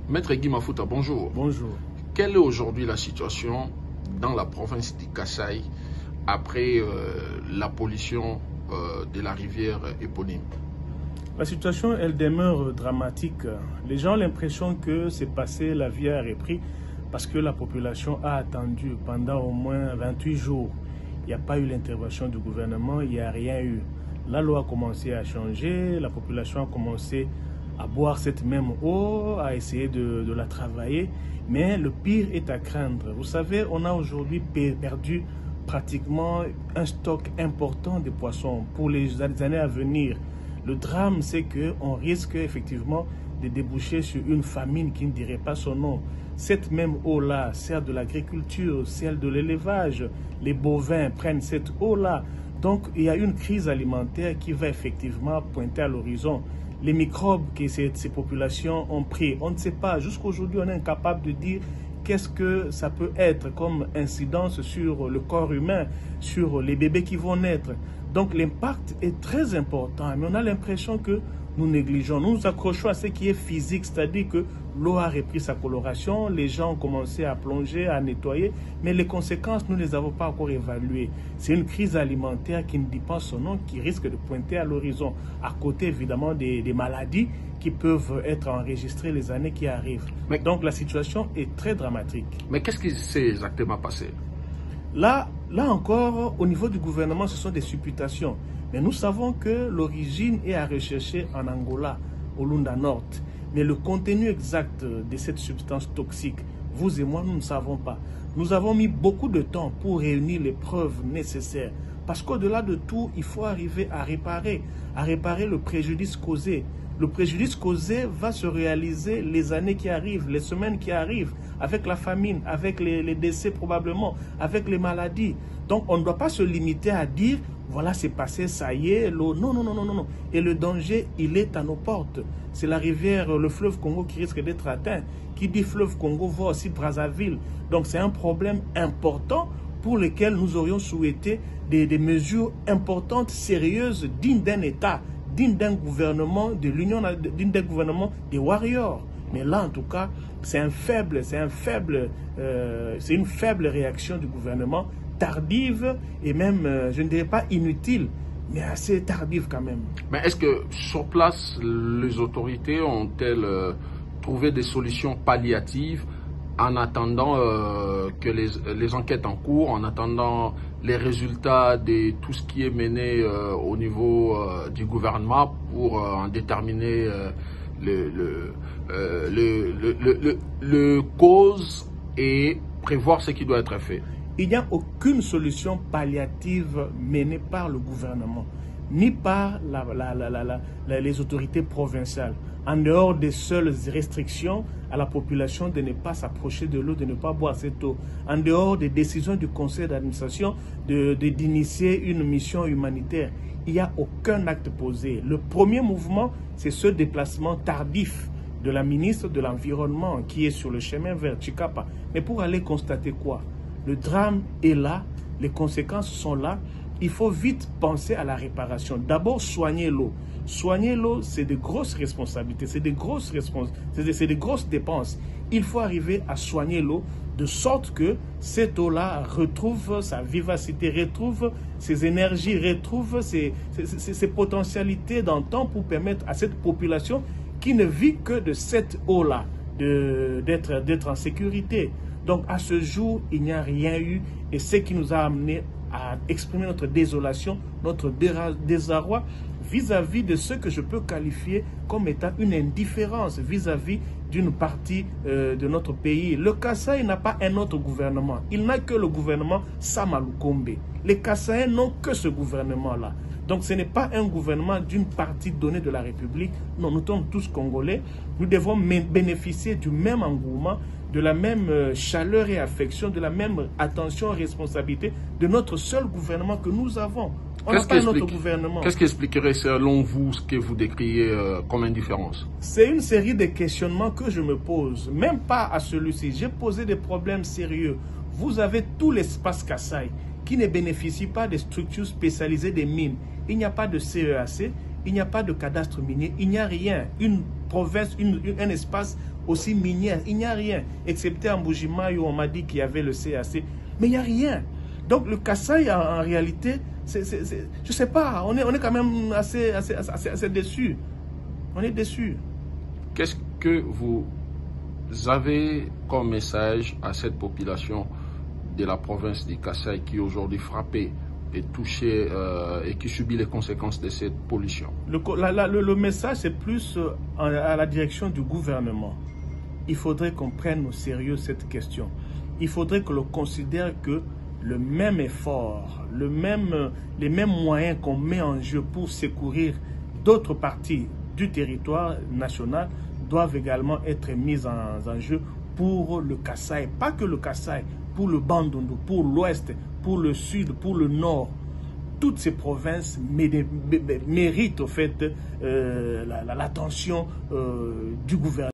Maître Guy Mafuta, bonjour. Bonjour. Quelle est aujourd'hui la situation dans la province du Kasaï après la pollution de la rivière éponyme? La situation, elle demeure dramatique. Les gens ont l'impression que c'est passé, la vie a repris parce que la population a attendu pendant au moins 28 jours. Il n'y a pas eu l'intervention du gouvernement, il n'y a rien eu. La loi a commencé à changer, la population a commencé à boire cette même eau, à essayer de la travailler. Mais le pire est à craindre. Vous savez, on a aujourd'hui perdu pratiquement un stock important de poissons pour les années à venir. Le drame, c'est qu'on risque effectivement de déboucher sur une famine qui ne dirait pas son nom. Cette même eau-là sert de l'agriculture, celle de l'élevage. Les bovins prennent cette eau-là. Donc, il y a une crise alimentaire qui va effectivement pointer à l'horizon. Les microbes que ces populations ont pris, on ne sait pas. Jusqu'aujourd'hui, on est incapable de dire qu'est-ce que ça peut être comme incidence sur le corps humain, sur les bébés qui vont naître. Donc l'impact est très important, mais on a l'impression que nous négligeons. Nous nous accrochons à ce qui est physique, c'est-à-dire que l'eau a repris sa coloration, les gens ont commencé à plonger, à nettoyer, mais les conséquences, nous ne les avons pas encore évaluées. C'est une crise alimentaire qui ne dit pas son nom, qui risque de pointer à l'horizon, à côté évidemment des maladies qui peuvent être enregistrées les années qui arrivent. Mais, donc la situation est très dramatique. Mais qu'est-ce qui s'est exactement passé? Là encore, au niveau du gouvernement, ce sont des supputations. Mais nous savons que l'origine est à rechercher en Angola, au Lunda Nord. Mais le contenu exact de cette substance toxique, vous et moi, nous ne savons pas. Nous avons mis beaucoup de temps pour réunir les preuves nécessaires. Parce qu'au-delà de tout, il faut arriver à réparer le préjudice causé. Le préjudice causé va se réaliser les années qui arrivent, les semaines qui arrivent, avec la famine, avec les décès probablement, avec les maladies. Donc on ne doit pas se limiter à dire, voilà c'est passé, ça y est, l'eau. Non, non, non, non, non. Et le danger, il est à nos portes. C'est la rivière, le fleuve Congo qui risque d'être atteint. Qui dit fleuve Congo voit aussi Brazzaville. Donc c'est un problème important pour lequel nous aurions souhaité des mesures importantes, sérieuses, dignes d'un État, digne d'un gouvernement de l'Union, digne d'un gouvernement des warriors. Mais là, en tout cas, c'est une faible réaction du gouvernement, tardive et même, je ne dirais pas inutile, mais assez tardive quand même. Mais est-ce que sur place, les autorités ont-elles trouvé des solutions palliatives en attendant que les enquêtes en cours, en attendant les résultats de tout ce qui est mené au niveau du gouvernement pour en déterminer le cause et prévoir ce qui doit être fait? Il n'y a aucune solution palliative menée par le gouvernement, ni par les autorités provinciales, en dehors des seules restrictions à la population de ne pas s'approcher de l'eau, de ne pas boire cette eau, en dehors des décisions du conseil d'administration d'initier une mission humanitaire. Il n'y a aucun acte posé. Le premier mouvement, c'est ce déplacement tardif de la ministre de l'Environnement qui est sur le chemin vers Chikapa. Mais pour aller constater quoi? Le drame est là, les conséquences sont là. Il faut vite penser à la réparation. D'abord, soigner l'eau. Soigner l'eau, c'est de grosses responsabilités, c'est des grosses dépenses. Il faut arriver à soigner l'eau de sorte que cette eau-là retrouve sa vivacité, retrouve ses énergies, retrouve ses potentialités d'antan pour permettre à cette population qui ne vit que de cette eau-là d'être en sécurité. Donc à ce jour, il n'y a rien eu et ce qui nous a amené à exprimer notre désolation, notre désarroi vis-à-vis de ce que je peux qualifier comme étant une indifférence vis-à-vis d'une partie de notre pays. Le Kasaï n'a pas un autre gouvernement. Il n'a que le gouvernement Samalukombe. Les Kasaïens n'ont que ce gouvernement-là. Donc ce n'est pas un gouvernement d'une partie donnée de la République. Non, nous sommes tous Congolais. Nous devons bénéficier du même engouement, de la même chaleur et affection, de la même attention et responsabilité de notre seul gouvernement que nous avons. On n'a pas un autre gouvernement. Qu'est-ce qui expliquerait selon vous ce que vous décriez comme indifférence? C'est une série de questionnements que je me pose, même pas à celui-ci. J'ai posé des problèmes sérieux. Vous avez tout l'espace Kasaï qui ne bénéficie pas des structures spécialisées des mines. Il n'y a pas de CEAC, il n'y a pas de cadastre minier, il n'y a rien. Une province, un espace aussi minières. Il n'y a rien, excepté en Mbuji-Mayi où on m'a dit qu'il y avait le CAC, mais il n'y a rien. Donc le Kasaï, en réalité, je ne sais pas, on est quand même assez déçus. On est déçus. Qu'est-ce que vous avez comme message à cette population de la province du Kasaï qui est aujourd'hui frappée et touchée et qui subit les conséquences de cette pollution? Le message, c'est plus à la direction du gouvernement. Il faudrait qu'on prenne au sérieux cette question. Il faudrait que l'on considère que le même effort, les mêmes moyens qu'on met en jeu pour secourir d'autres parties du territoire national doivent également être mis en jeu pour le Kasaï. Pas que le Kasaï, pour le Bandundu, pour l'Ouest, pour le Sud, pour le Nord. Toutes ces provinces méritent au fait l'attention du gouvernement.